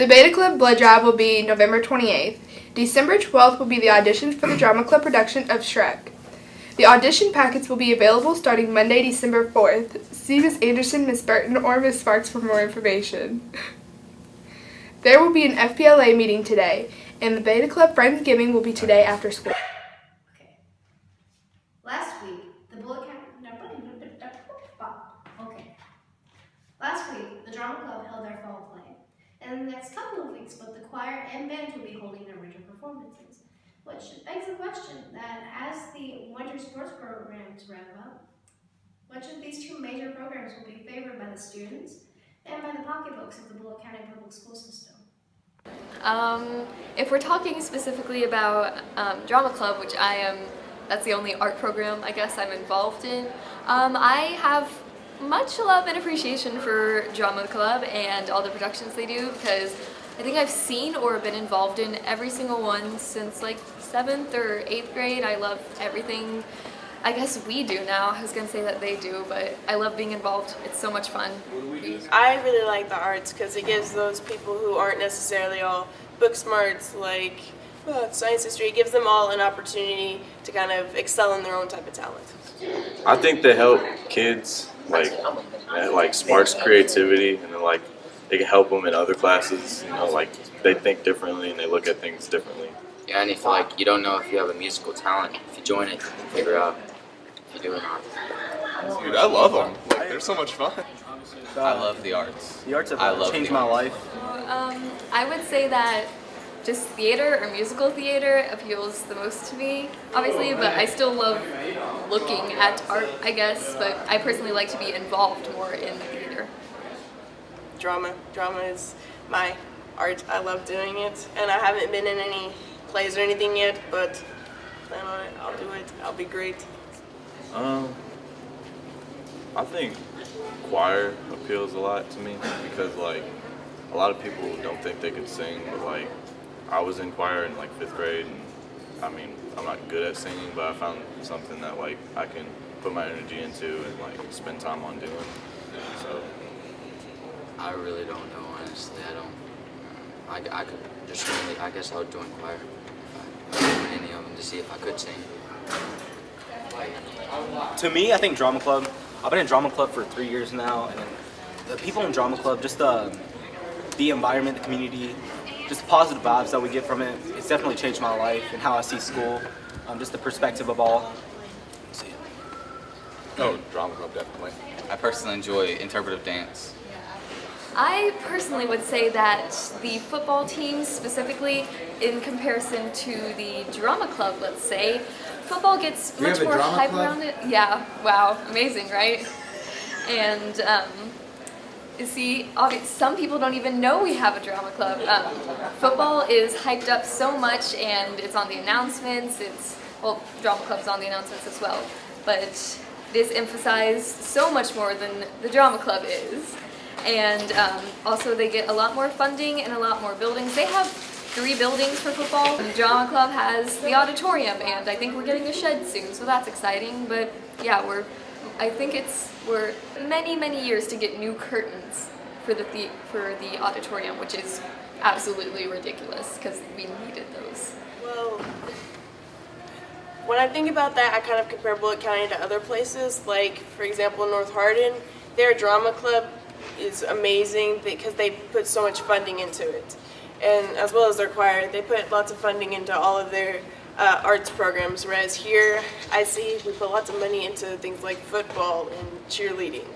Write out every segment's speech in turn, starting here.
The Beta Club blood drive will be November 28th. December 12th will be the auditions for the drama club production of Shrek. The audition packets will be available starting Monday, December 4th. See Ms. Anderson, Ms. Burton, or Ms. Sparks for more information. There will be an FPLA meeting today, and the Beta Club Friendsgiving will be today after school. Okay. Last week, the drama club held their fall play. And in the next couple of weeks, both the choir and band will be holding their winter performances. Which begs the question that as the winter sports programs wrap up, which of these two major programs will be favored by the students and by the pocketbooks of the Bullitt County Public School System? If we're talking specifically about drama club, which that's the only art program I guess I'm involved in, I have much love and appreciation for drama club and all the productions they do, because I think I've seen or been involved in every single one since like 7th or 8th grade. I love everything I guess we do now. I was going to say that they do, but I love being involved. It's so much fun. I really like the arts because it gives those people who aren't necessarily all book smarts, like science history, it gives them all an opportunity to kind of excel in their own type of talent. I think they help kids, like sparks creativity, and then like they can help them in other classes, like they think differently and they look at things differently. Yeah, and if you don't know if you have a musical talent, if you join it, you can figure out if you do or not. Dude, I love them. Like, they're so much fun. I love the arts. The arts have changed my life. I would say that just theater or musical theater appeals the most to me, obviously, but I still love looking at art, I guess, but I personally like to be involved more in theater. Drama is my art. I love doing it, and I haven't been in any plays or anything yet, but plan on it. I'll do it. I'll be great. I think choir appeals a lot to me because like a lot of people don't think they can sing, but like I was in choir in like 5th grade, and I mean I'm not good at singing, but I found something that like I can put my energy into and like spend time on doing. So I really don't know, honestly. I could just really, I guess I would join choir if I joined any of them to see if I could sing. To me, I think drama club. I've been in drama club for 3 years now, and the people in drama club, just the environment, the community, just the positive vibes that we get from it. It's definitely changed my life and how I see school. Just the perspective of all. So, yeah. Oh, drama club, definitely. I personally enjoy interpretive dance. I personally would say that the football teams specifically, in comparison to the drama club, let's say, football gets much more hype around it. Yeah, wow, amazing, right? And you see, some people don't even know we have a drama club. Football is hyped up so much, and it's on the announcements. Drama club's on the announcements as well, but it is emphasized so much more than the drama club is. And also they get a lot more funding and a lot more buildings. They have 3 buildings for football. The drama club has the auditorium, and I think we're getting a shed soon, so that's exciting. But yeah, we're many years to get new curtains for the auditorium, which is absolutely ridiculous because we needed those. Well, when I think about that, I kind of compare Bullitt County to other places. Like, for example, North Hardin, their drama club is amazing because they put so much funding into it. And as well as their choir, they put lots of funding into all of their arts programs, whereas here I see we put lots of money into things like football and cheerleading.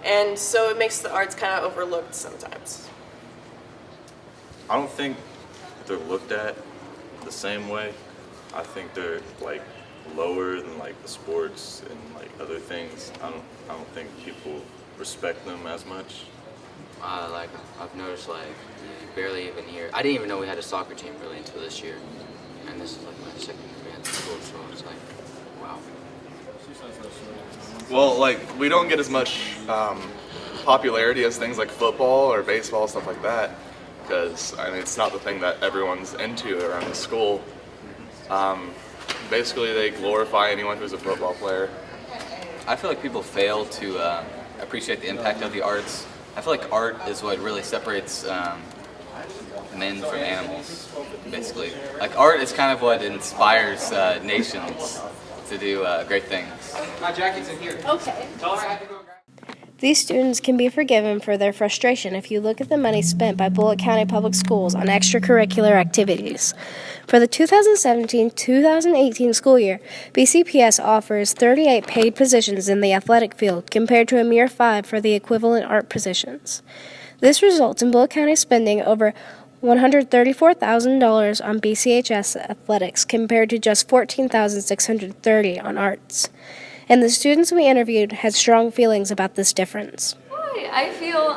And so it makes the arts kind of overlooked sometimes. I don't think they're looked at the same way. I think they're like lower than like the sports and like other things. I don't think people respect them as much. I've noticed you barely even hear. I didn't even know we had a soccer team really until this year, and this is like my 2nd year at school, so it's like, wow. Well, like we don't get as much popularity as things like football or baseball, stuff like that, because I mean it's not the thing that everyone's into around the school. Basically, they glorify anyone who's a football player. I feel like people fail to appreciate the impact of the arts. I feel like art is what really separates men from animals, basically. Like art is kind of what inspires nations to do great things. Okay. These students can be forgiven for their frustration if you look at the money spent by Bullitt County Public Schools on extracurricular activities. For the 2017-2018 school year, BCPS offers 38 paid positions in the athletic field compared to a mere 5 for the equivalent art positions. This results in Bullitt County spending over $134,000 on BCHS athletics compared to just $14,630 on arts. And the students we interviewed had strong feelings about this difference. I feel,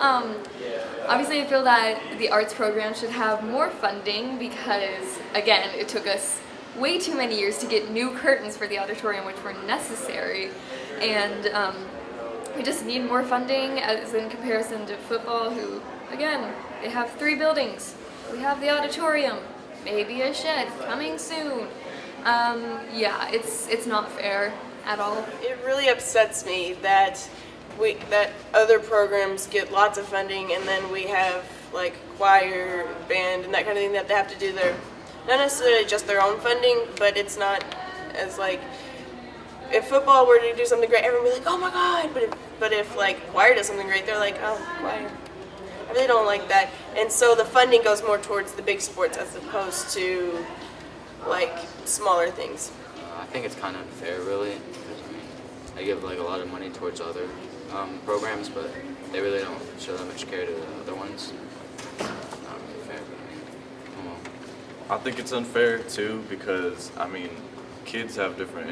obviously I feel that the arts program should have more funding because, again, it took us way too many years to get new curtains for the auditorium, which were necessary. And we just need more funding as in comparison to football, who, again, they have 3 buildings. We have the auditorium, maybe a shed coming soon. Yeah, it's not fair at all. It really upsets me that other programs get lots of funding and then we have like choir, band, and that kind of thing that they have to do their, not necessarily just their own funding, but it's not as like, if football were to do something great, everyone would be like, oh my god, but if like choir does something great, they're like, oh, choir. I really don't like that. And so the funding goes more towards the big sports as opposed to like smaller things. I think it's kind of unfair, really. Because, I mean, they give like a lot of money towards other programs, but they really don't show that much care to the other ones. Not really fair, but I mean, I don't know. I think it's unfair too because I mean, kids have different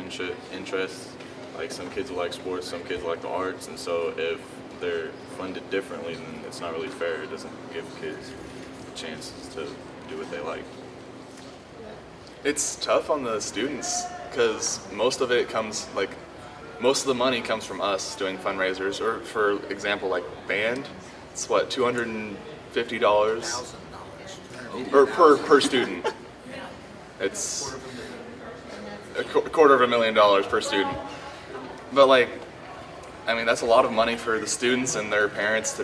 interests. Like some kids like sports, some kids like the arts, and so if they're funded differently, then it's not really fair. It doesn't give kids chances to do what they like. It's tough on the students because most of the money comes from us doing fundraisers, or for example, like band, it's what, $250 or per student. It's $250,000 per student. But like, I mean, that's a lot of money for the students and their parents to